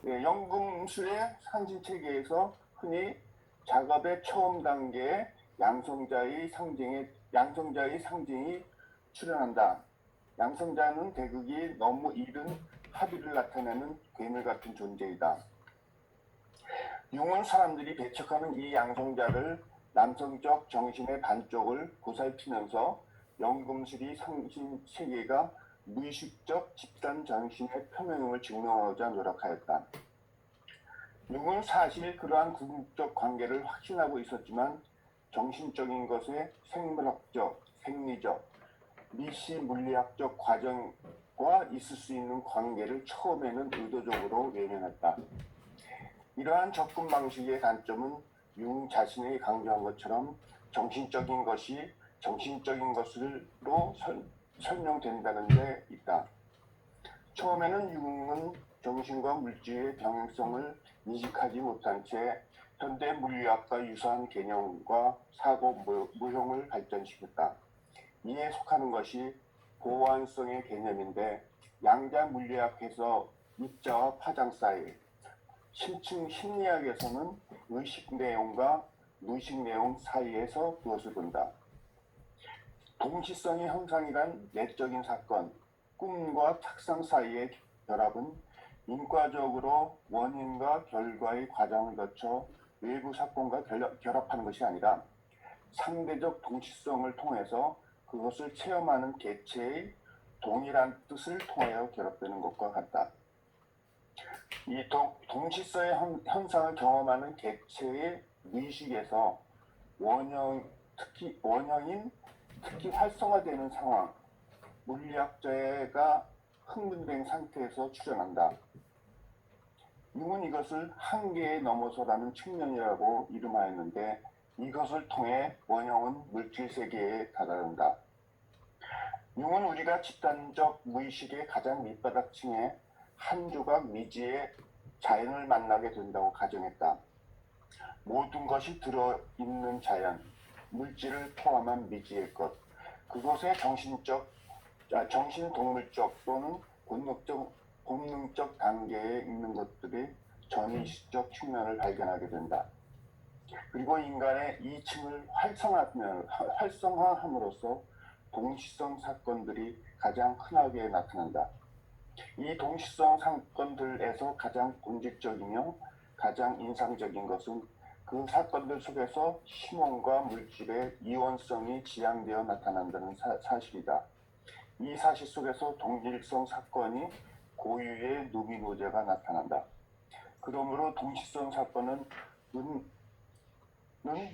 연금술의 상징체계에서 흔히 작업의 처음 단계에 양성자의 상징이 출현한다. 양성자는 대극이 너무 이른 합의를 나타내는 괴물 같은 존재이다. 융은 사람들이 배척하는 이 양성자를 남성적 정신의 반쪽을 보살피면서 연금술이 상징 체계가 무의식적 집단 정신의 표명임을 증명하고자 노력하였다. 융은 사실 그러한 궁극적 관계를 확신하고 있었지만 정신적인 것의 생물학적, 생리적, 미시 물리학적 과정과 있을 수 있는 관계를 처음에는 의도적으로 외면했다. 이러한 접근 방식의 단점은 융 자신이 강조한 것처럼 정신적인 것이 정신적인 것으로 설명된다는 데 있다. 처음에는 융은 정신과 물질의 병행성을 인식하지 못한 채 현대 물리학과 유사한 개념과 사고 모형을 발전시켰다. 이에 속하는 것이 보완성의 개념인데 양자 물리학에서 입자와 파장 사이, 심층 심리학에서는 의식 내용과 무의식 내용 사이에서 무엇을 본다. 동시성의 현상이란 내적인 사건, 꿈과 착상 사이의 결합은 인과적으로 원인과 결과의 과정을 거쳐 외부 사건과 결합하는 것이 아니라 상대적 동시성을 통해서 그것을 체험하는 개체의 동일한 뜻을 통하여 결합되는 것과 같다. 이 동시성의 현상을 경험하는 개체의 무의식에서 원형인 특히 활성화되는 상황, 물리학자가 흥분된 상태에서 출현한다. 융은 이것을 한계에 넘어서라는 측면이라고 이름하였는데 이것을 통해 원형은 물질 세계에 다다른다. 융은 우리가 집단적 무의식의 가장 밑바닥층에 한 조각 미지의 자연을 만나게 된다고 가정했다. 모든 것이 들어있는 자연, 물질을 포함한 미지의 것, 그곳에 정신동물적 또는 본능적 단계에 있는 것들이 전의식적 측면을 발견하게 된다. 그리고 인간의 이 층을 활성화함으로써 동시성 사건들이 가장 흔하게 나타난다. 이 동시성 사건들에서 가장 본질적이며 가장 인상적인 것은 그 사건들 속에서 신원과 물질의 이원성이 지향되어 나타난다는 사실이다. 이 사실 속에서 동질성 사건이 고유의 누비노제가 나타난다. 그러므로 동시성 사건은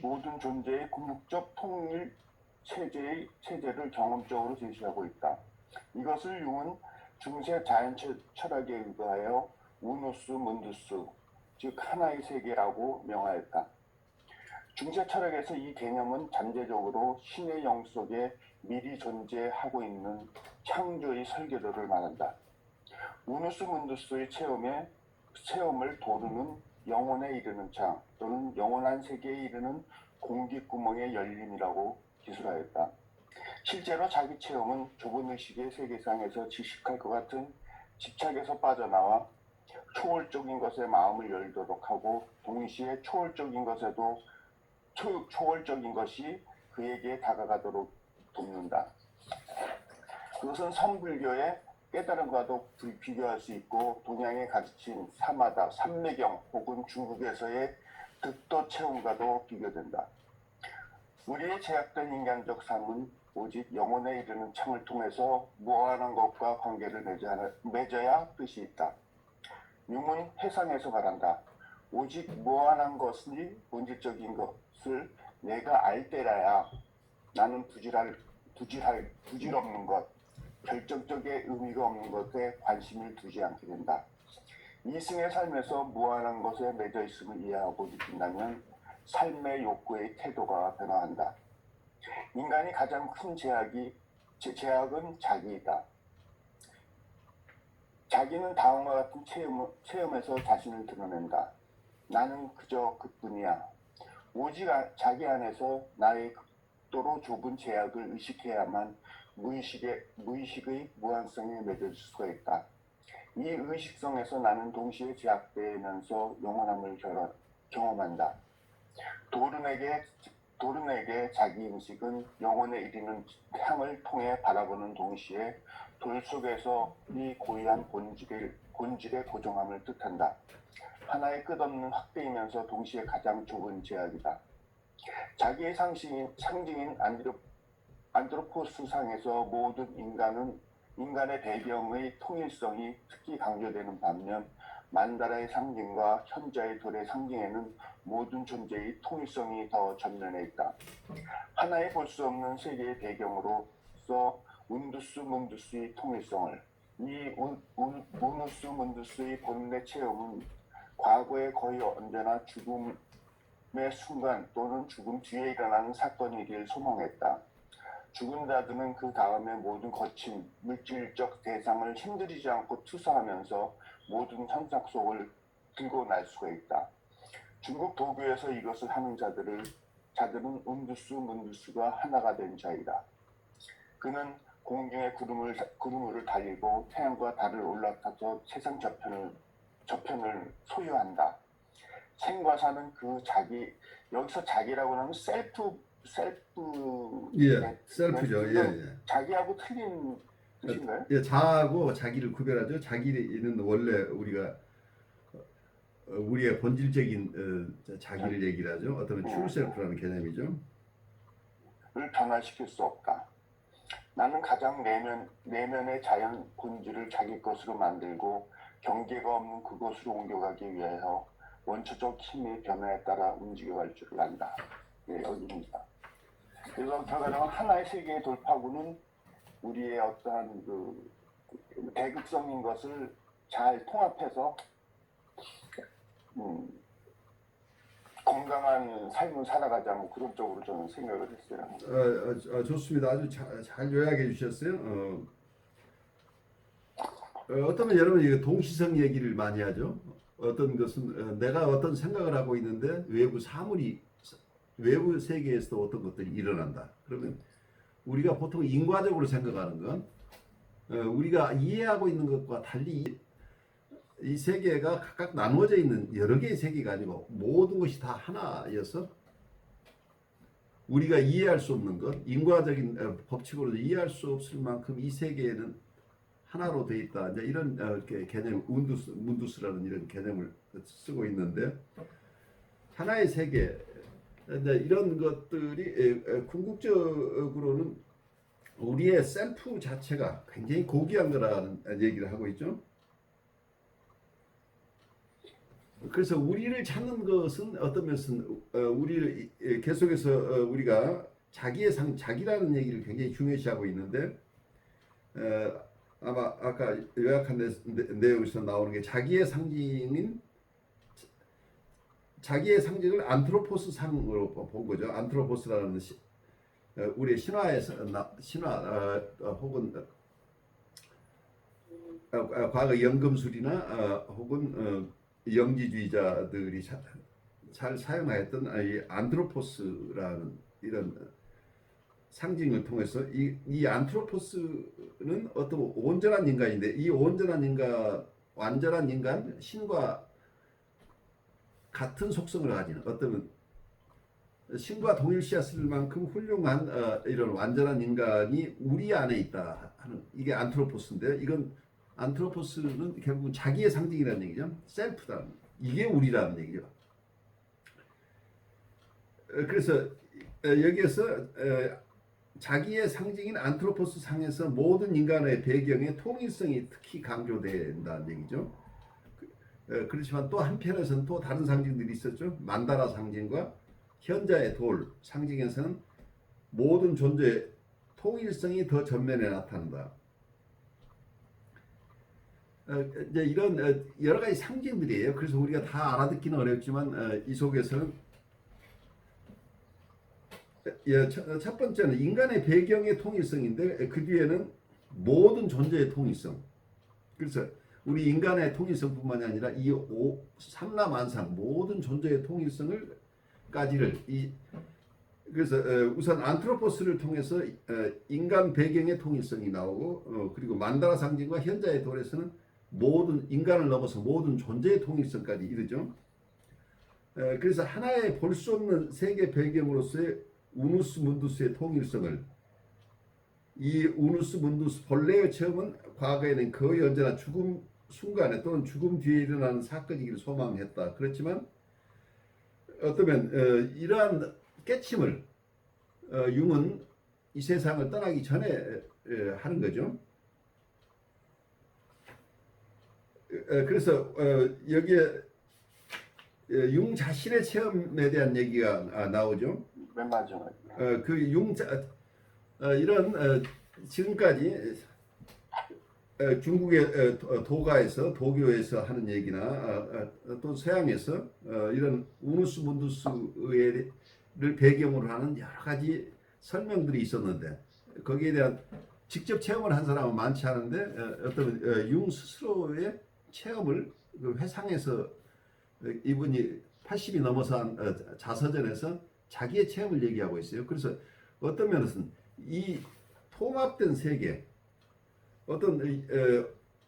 모든 존재의 궁극적 통일 체제를 경험적으로 제시하고 있다. 이것을 융은 중세 자연 철학에 의거하여 우누스 문두스, 즉 하나의 세계라고 명하였다. 중세 철학에서 이 개념은 잠재적으로 신의 영 속에 미리 존재하고 있는 창조의 설계도를 말한다. 우누스 문두스의 체험을 도르는 영혼에 이르는 창 또는 영원한 세계에 이르는 공기구멍의 열림이라고 기술하였다. 실제로 자기 체험은 좁은 의식의 세계상에서 지식할 것 같은 집착에서 빠져나와 초월적인 것에 마음을 열도록 하고 동시에 초월적인 것이 그에게 다가가도록 돕는다. 그것은 선불교의 깨달음과도 비교할 수 있고 동양에 가르친 사마다, 삼매경 혹은 중국에서의 득도 체험과도 비교된다. 우리의 제약된 인간적 삶은 오직 영혼에 이르는 창을 통해서 무한한 것과 관계를 맺어야 뜻이 있다. 융은 해상에서 말한다. 오직 무한한 것이 본질적인 것을 내가 알 때라야 나는 부질없는 것, 결정적인 의미가 없는 것에 관심을 두지 않게 된다. 이승의 삶에서 무한한 것에 맺어 있음을 이해하고 느낀다면 삶의 욕구의 태도가 변화한다. 인간이 가장 큰 제약은 자기이다. 자기는 다음과 같은 체험에서 자신을 드러낸다. 나는 그저 그뿐이야. 오직 자기 안에서 나의 극도로 좁은 제약을 의식해야만 무의식의 무한성에 맺을 수가 있다. 이 의식성에서 나는 동시에 제약되면서 영원함을 경험한다. 도른에게 자기 인식은 영혼에 이르는 향을 통해 바라보는 동시에 돌 속에서 이 고유한 본질의 고정함을 뜻한다. 하나의 끝없는 확대이면서 동시에 가장 좁은 제약이다. 자기의 상징인 안드로포스 상에서 모든 인간의 배경의 통일성이 특히 강조되는 반면 만다라의 상징과 현자의 돌의 상징에는 모든 존재의 통일성이 더 전면에 있다. 하나의 볼 수 없는 세계의 배경으로서 문두스의 통일성을 문두스의 본래 체험은 과거에 거의 언제나 죽음의 순간 또는 죽음 뒤에 일어나는 사건이길 소망했다. 죽은 자들은 그 다음에 모든 거친 물질적 대상을 힘들이지 않고 투사하면서 모든 현상 속을 들고 날 수가 있다. 중국 도교에서 이것을 하는 자들은 문두스가 하나가 된 자이다. 그는 공중의 구름을 달리고 태양과 달을 올라타서 세상 저편을 소유한다. 생과 사는 여기서 자기라고 하면 셀프 예, 셀프죠. 예, 예. 자기하고 틀린 뜻인가요? 예, 자하고 자기를 구별하죠. 자기는 원래 우리가 우리의 본질적인 자기를 얘기를 하죠. 어떤 true self라는 개념이죠. 를 변화시킬 수 없다. 나는 가장 내면의 자연 본질을 자기 것으로 만들고 경계가 없는 그것으로 옮겨가기 위하여 원초적 힘의 변화에 따라 움직여갈 줄을 안다. 예, 여기입니다. 그래서 결과적으로 하나의 세계의 돌파구는 우리의 어떠한 대극성인 것을 잘 통합해서 건강한 삶을 살아가자 뭐 그런 쪽으로 저는 생각을 했어요. 좋습니다. 아주 잘 요약해 주셨어요. 어쩌면 여러분 이거 동시성 얘기를 많이 하죠. 어떤 것은 내가 어떤 생각을 하고 있는데 외부 세계에서 어떤 것들이 일어난다. 그러면 우리가 보통 인과적으로 생각하는 건 우리가 이해하고 있는 것과 달리 이 세계가 각각 나누어져 있는 여러 개의 세계가 아니고 모든 것이 다 하나여서 우리가 이해할 수 없는 것, 인과적인 법칙으로 이해할 수 없을 만큼 이 세계에는 하나로 되어 있다. 이제 이런 개념, 문두스라는 이런 개념을 쓰고 있는데 하나의 세계, 이런 것들이 궁극적으로는 우리의 셀프 자체가 굉장히 고귀한 거라는 얘기를 하고 있죠. 그래서 우리를 찾는 것은 어떤 면에서는 우리를 계속해서 우리가 자기라는 얘기를 굉장히 중요시하고 있는데 아마 아까 요약한 내용에서 나오는 게 자기의 상징을 안트로포스 상으로 본 거죠. 안트로포스라는 우리 신화에서 혹은 과거 연금술이나 혹은 영지주의자들이 잘 사용하였던 이 안트로포스라는 이런 상징을 통해서 이 안트로포스는 어떤 온전한 인간인데 이 완전한 인간, 신과 같은 속성을 가진 어떤 신과 동일시했을 만큼 훌륭한 이런 완전한 인간이 우리 안에 있다 하는 이게 안트로포스인데 이건 안트로포스는 결국은 자기의 상징이라는 얘기죠. 셀프다. 이게 우리라는 얘기죠. 그래서 여기에서 자기의 상징인 안트로포스 상에서 모든 인간의 배경의 통일성이 특히 강조된다는 얘기죠. 그렇지만 또 한편에서는 또 다른 상징들이 있었죠. 만다라 상징과 현자의 돌 상징에서는 모든 존재의 통일성이 더 전면에 나타난다. 이제 이런 여러 가지 상징들이에요. 그래서 우리가 다 알아듣기는 어렵지만 이 속에서는 첫 번째는 인간의 배경의 통일성인데 그 뒤에는 모든 존재의 통일성. 그래서 우리 인간의 통일성뿐만이 아니라 이 삼라만상 모든 존재의 통일성을까지를 그래서 우선 안트로포스를 통해서 인간 배경의 통일성이 나오고 그리고 만다라 상징과 현자의 돌에서는 모든 인간을 넘어서 모든 존재의 통일성까지 이르죠. 그래서 하나의 볼 수 없는 세계 배경으로서의 우누스 문두스의 통일성을, 이 우누스 문두스 본래의 체험은 과거에는 거의 언제나 죽음 순간에 또는 죽음 뒤에 일어나는 사건이기를 소망했다. 그렇지만 어쩌면 이러한 깨침을 융은 이 세상을 떠나기 전에 하는 거죠. 그래서 여기에 융 자신의 체험에 대한 얘기가 나오죠. 맨 마지막에. 그융 이런 지금까지 중국의 도가에서 도교에서 하는 얘기나 또 서양에서 이런 우누스 문두스를 배경으로 하는 여러 가지 설명들이 있었는데 거기에 대한 직접 체험을 한 사람은 많지 않은데 어떤 융 스스로의 체험을 그 회상에서 이분이 80이 넘어서 한 자서전에서 자기의 체험을 얘기하고 있어요. 그래서 어떤 면에서는 이 통합된 세계, 어떤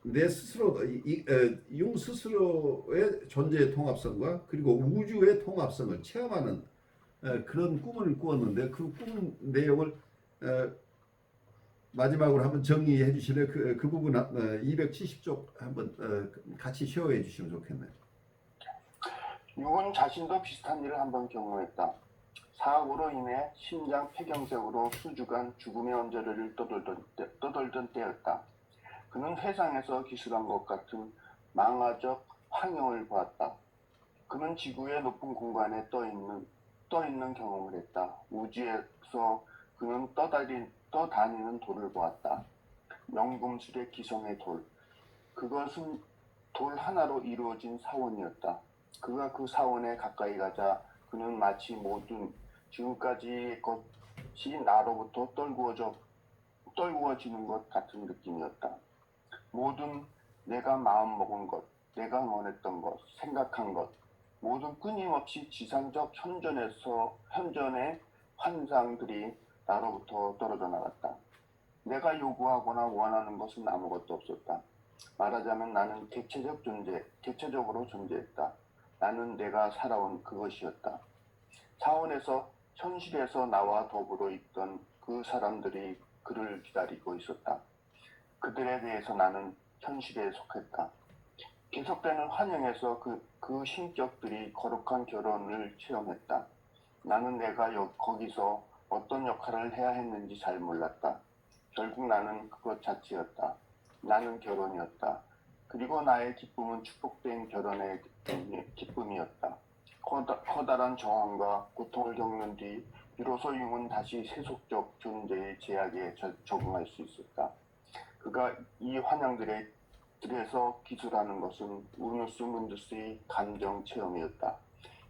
내 스스로 융 스스로의 존재의 통합성과 그리고 우주의 통합성을 체험하는 그런 꿈을 꾸었는데 그 꿈 내용을 마지막으로 한번 정리해 주실래요? 그 부분 270쪽 한번 같이 쉐어해 주시면 좋겠네요. 융은 자신도 비슷한 일을 한번 경험했다. 사고로 인해 심장 폐경색으로 수주간 죽음의 언저리를 떠돌던 때였다. 그는 회상에서 기술한 것 같은 망화적 환영을 보았다. 그는 지구의 높은 공간에 떠 있는 경험을 했다. 우주에서 그는 떠다니는 돌을 보았다. 명금술의 기성의 돌. 그것은 돌 하나로 이루어진 사원이었다. 그가 그 사원에 가까이 가자 그는 마치 모든 지금까지의 것이 나로부터 떨구어지는 것 같은 느낌이었다. 모든 내가 마음먹은 것, 내가 원했던 것, 생각한 것, 모든 끊임없이 지상적 현존의 환상들이 나로부터 떨어져 나갔다. 내가 요구하거나 원하는 것은 아무것도 없었다. 말하자면 나는 개체적으로 존재했다. 나는 내가 살아온 그것이었다. 차원에서 현실에서 나와 더불어 있던 그 사람들이 그를 기다리고 있었다. 그들에 대해서 나는 현실에 속했다. 계속되는 환영에서 그 신격들이 거룩한 결혼을 체험했다. 나는 내가 거기서 어떤 역할을 해야 했는지 잘 몰랐다. 결국 나는 그것 자체였다. 나는 결혼이었다. 그리고 나의 기쁨은 축복된 결혼의 기쁨이었다. 커다란 저항과 고통을 겪는 뒤 비로소 융은 다시 세속적 존재의 제약에 적응할 수 있었다. 그가 이 환영들에서 기술하는 것은 우누스 문두스의 감정 체험이었다.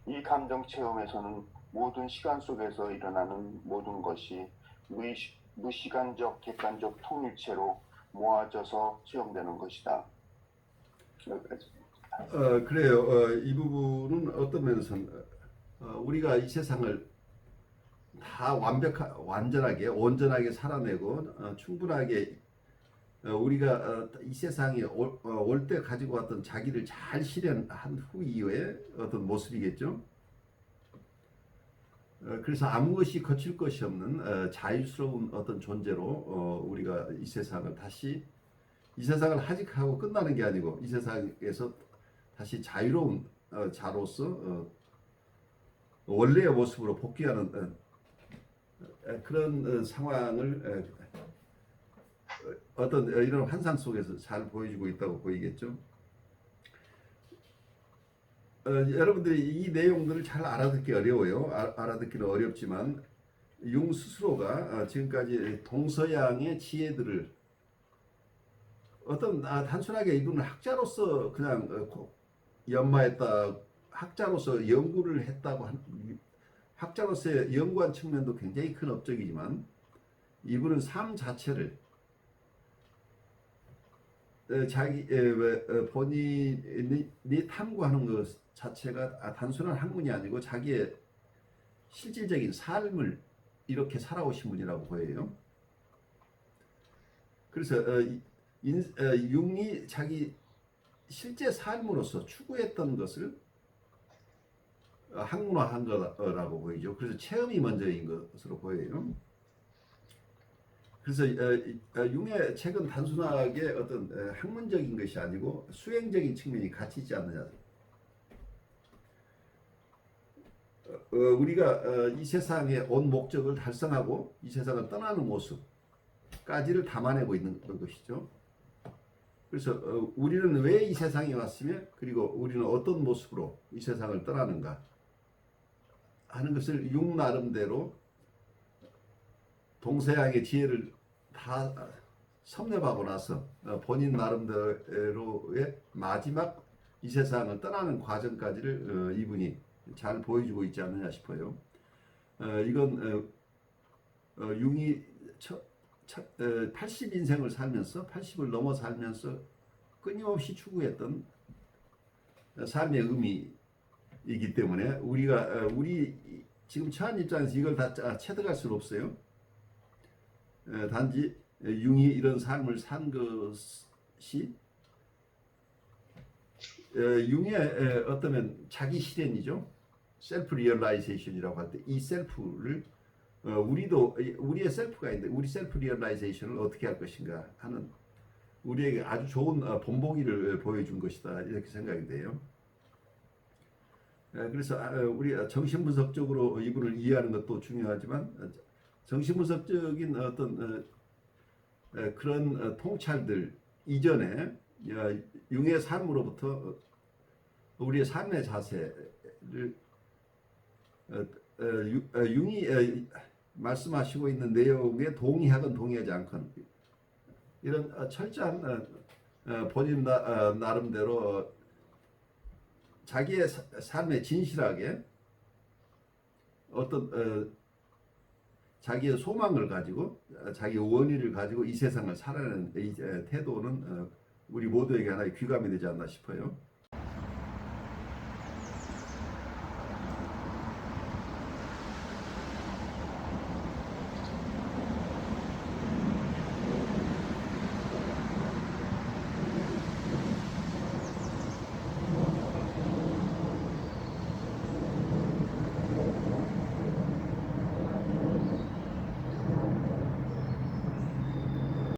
이 감정 체험에서는 모든 시간 속에서 일어나는 모든 것이 무시간적 객관적 통일체로 모아져서 체험되는 것이다. 그래요. 이 부분은 어떤 면에서는 우리가 이 세상을 다 완전하게 온전하게 살아내고 충분하게 우리가 이 세상에 올 때 가지고 왔던 자기를 잘 실현한 후 이후에 어떤 모습이겠죠. 그래서 아무 것이 거칠 것이 없는 자유스러운 어떤 존재로 우리가 이 세상을 하직하고 끝나는 게 아니고 이 세상에서 다시 자유로운 자로서 원래의 모습으로 복귀하는 그런 상황을 어떤 이런 환상 속에서 잘 보여주고 있다고 보이겠죠. 여러분들이 이 내용들을 잘 알아듣기 어려워요. 알아듣기는 어렵지만 융 스스로가 지금까지 동서양의 지혜들을 어떤 단순하게 이분은 학자로서 그냥 연마했다, 학자로서 연구를 했다고 학자로서의 연구한 측면도 굉장히 큰 업적이지만 이분은 삶 자체를 자기 본인이 탐구하는 것 자체가 단순한 학문이 아니고 자기의 실질적인 삶을 이렇게 살아오신 분이라고 보여요. 그래서 융이 자기 실제 삶으로서 추구했던 것을 학문화한 거라고 보이죠. 그래서 체험이 먼저인 것으로 보여요. 그래서 융의 책은 단순하게 어떤 학문적인 것이 아니고 수행적인 측면이 같이 있지 않느냐. 우리가 이 세상에 온 목적을 달성하고 이 세상을 떠나는 모습까지를 담아내고 있는 것이죠. 그래서 우리는 왜 이 세상에 왔으며 그리고 우리는 어떤 모습으로 이 세상을 떠나는가 하는 것을 융 나름대로 동서양의 지혜를 다 섭렵하고 나서 본인 나름대로의 마지막 이 세상을 떠나는 과정까지를 이분이 잘 보여주고 있지 않느냐 싶어요. 이건 융이 80인생을 살면서 80을 넘어 살면서 끊임없이 추구했던 삶의 의미이기 때문에 우리 지금 처한 입장에서 이걸 다 체득할 수는 없어요. 단지 융이 이런 삶을 산 것이 융의 어떠면 자기 실현이죠. 셀프 리얼라이제이션이라고 할 때 이 셀프를 우리도 우리의 셀프가 있는데 우리 셀프 리얼라이제이션을 어떻게 할 것인가 하는 우리에게 아주 좋은 본보기를 보여준 것이다 이렇게 생각이 돼요. 그래서 우리 정신분석적으로 이분을 이해하는 것도 중요하지만 정신분석적인 어떤 그런 통찰들 이전에 융의 삶으로부터 우리의 삶의 자세를 융이 말씀하시고 있는 내용에 동의하건 동의하지 않건 이런 철저한 본인 나름대로 자기의 삶에 진실하게 어떤 자기의 소망을 가지고 자기의 원의를 가지고 이 세상을 살아내는 이 태도는 우리 모두에게 하나의 귀감이 되지 않나 싶어요.